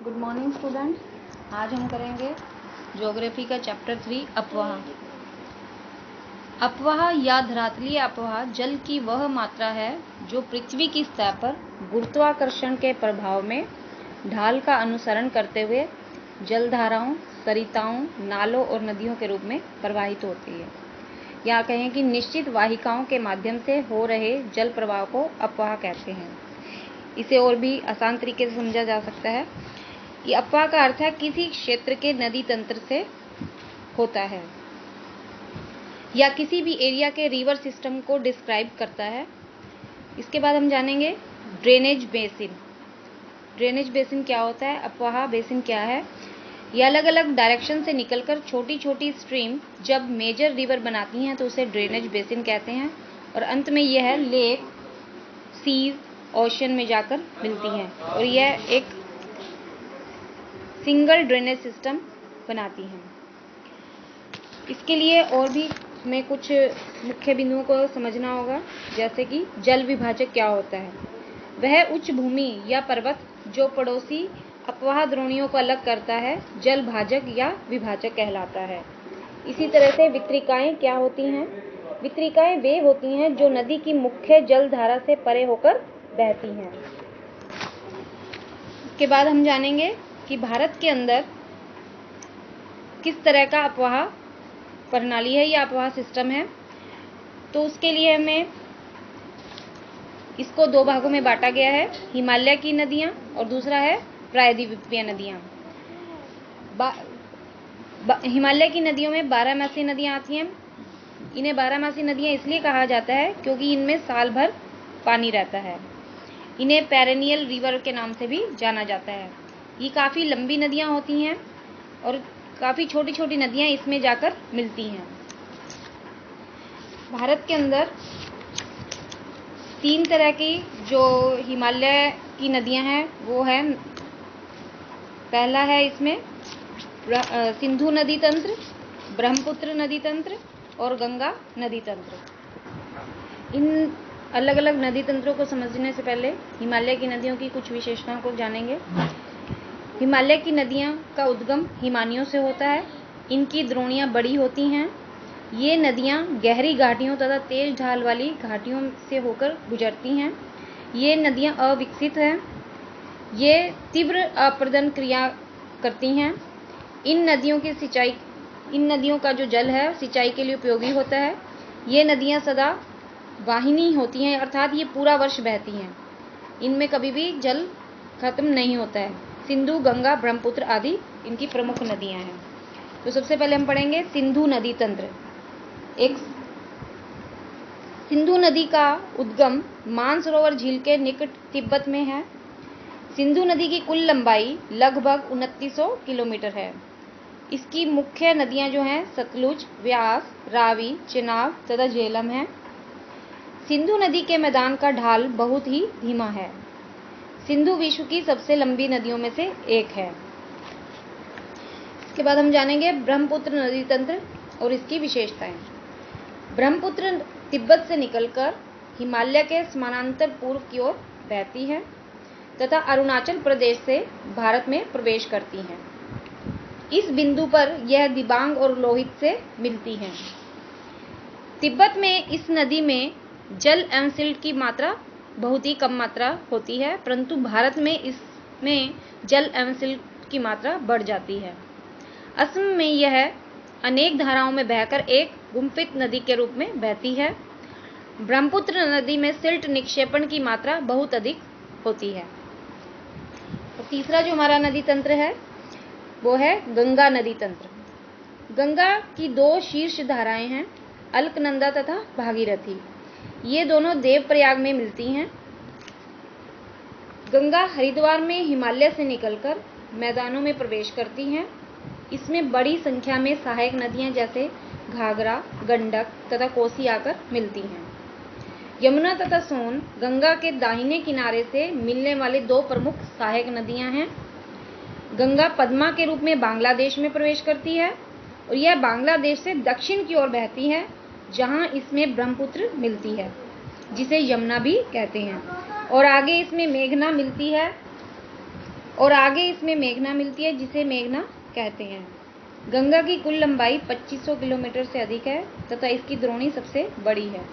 Good morning students. आज हम करेंगे ज्योग्राफी का चैप्टर 3 अपवाह। अपवाह या धरातलीय अपवाह जल की वह मात्रा है जो पृथ्वी की सतह पर गुरुत्वाकर्षण के प्रभाव में ढाल का अनुसरण करते हुए जलधाराओं, सरिताओं, नालों और नदियों के रूप में प्रवाहित होती है। या कहें कि निश्चित वाहिकाओं के माध्यम से हो रहे जल प्रवाह को अपवाह कहते हैं। इसे और भी आसान तरीके से समझा जा सकता है कि अपवाह का अर्थ है किसी क्षेत्र के नदी तंत्र से होता है या किसी भी एरिया के रिवर सिस्टम को डिस्क्राइब करता है। इसके बाद हम जानेंगे ड्रेनेज बेसिन। ड्रेनेज बेसिन क्या होता है, अपवाह बेसिन क्या है। ये अलग अलग डायरेक्शन से निकलकर छोटी छोटी स्ट्रीम जब मेजर रिवर बनाती हैं तो उसे ड्रेनेज बेसिन कहते हैं और अंत में यह लेक, सीज, ओशन में जाकर मिलती हैं और यह एक सिंगल ड्रेनेज सिस्टम बनाती हैं। इसके लिए और भी हमें कुछ मुख्य बिंदुओं को समझना होगा, जैसे कि जल विभाजक क्या होता है। वह उच्च भूमि या पर्वत जो पड़ोसी अपवाह द्रोणियों को अलग करता है जल भाजक या विभाजक कहलाता है। इसी तरह से वितरिकाएं क्या होती हैं। वितरिकाएं वे होती हैं जो नदी की मुख्य जल धारा से परे होकर बहती हैं। इसके बाद हम जानेंगे कि भारत के अंदर किस तरह का अपवाह प्रणाली है या अपवाह सिस्टम है। तो उसके लिए हमें इसको दो भागों में बांटा गया है, हिमालय की नदियां और दूसरा है प्रायद्वीपीय नदियां। हिमालय की नदियों में 12मासी नदियां आती हैं। इन्हें 12मासी नदियां इसलिए कहा जाता है क्योंकि इनमें साल भर पानी रहता है। इन्हें पेरेनियल रिवर के नाम से भी जाना जाता है। ये काफ़ी लंबी नदियां होती हैं और काफ़ी छोटी छोटी नदियां इसमें जाकर मिलती हैं। भारत के अंदर 3 तरह की जो हिमालय की नदियां हैं वो है, पहला है इसमें सिंधु नदी तंत्र, ब्रह्मपुत्र नदी तंत्र और गंगा नदी तंत्र। इन अलग अलग नदी तंत्रों को समझने से पहले हिमालय की नदियों की कुछ विशेषताओं को जानेंगे। हिमालय की नदियां का उद्गम हिमानियों से होता है। इनकी द्रोणियां बड़ी होती हैं। ये नदियां गहरी घाटियों तथा तेज ढाल वाली घाटियों से होकर गुजरती हैं। ये नदियां अविकसित हैं। ये तीव्र अपरदन क्रिया करती हैं। इन नदियों का जो जल है सिंचाई के लिए उपयोगी होता है। ये नदियां सदा वाहिनी होती हैं, अर्थात ये पूरा वर्ष बहती हैं। इनमें कभी भी जल खत्म नहीं होता है। सिंधु, गंगा, ब्रह्मपुत्र आदि इनकी प्रमुख नदियां हैं। तो सबसे पहले हम पढ़ेंगे सिंधु नदी तंत्र। सिंधु नदी का उद्गम मानसरोवर झील के निकट तिब्बत में है। सिंधु नदी की कुल लंबाई लगभग 2900 किलोमीटर है। इसकी मुख्य नदियां जो हैं सतलुज, व्यास, रावी, चेनाब तथा झेलम हैं। सिंधु नदी के मैदान का ढाल बहुत ही धीमा है। सिंधु विश्व की सबसे लंबी नदियों में से एक है। इसके बाद हम जानेंगे ब्रह्मपुत्र नदी तंत्र और इसकी विशेषताएं। ब्रह्मपुत्र तिब्बत से निकलकर हिमालय के समानांतर पूर्व की ओर बहती है तथा अरुणाचल प्रदेश से भारत में प्रवेश करती है। इस बिंदु पर यह दिबांग और लोहित से मिलती है। तिब्बत में इस नदी में जल एवं सिल्ट की मात्रा बहुत ही कम मात्रा होती है, परंतु भारत में इसमें जल एवं सिल्ट की मात्रा बढ़ जाती है। असम में यह अनेक धाराओं में बहकर एक गुम्फित नदी के रूप में बहती है। ब्रह्मपुत्र नदी में सिल्ट निक्षेपण की मात्रा बहुत अधिक होती है। और तीसरा जो हमारा नदी तंत्र है वो है गंगा नदी तंत्र। गंगा की 2 शीर्ष धाराएं हैं, अलकनंदा तथा भागीरथी। ये दोनों देवप्रयाग में मिलती हैं। गंगा हरिद्वार में हिमालय से निकलकर मैदानों में प्रवेश करती हैं। इसमें बड़ी संख्या में सहायक नदियां जैसे घाघरा, गंडक तथा कोसी आकर मिलती हैं। यमुना तथा सोन गंगा के दाहिने किनारे से मिलने वाली 2 प्रमुख सहायक नदियां हैं। गंगा पद्मा के रूप में बांग्लादेश में प्रवेश करती है और यह बांग्लादेश से दक्षिण की ओर बहती है, जहां इसमें ब्रह्मपुत्र मिलती है, जिसे यमुना भी कहते हैं, और आगे इसमें मेघना मिलती है और आगे इसमें मेघना मिलती है, जिसे मेघना कहते हैं। गंगा की कुल लंबाई 2500 किलोमीटर से अधिक है तथा इसकी द्रोणी सबसे बड़ी है।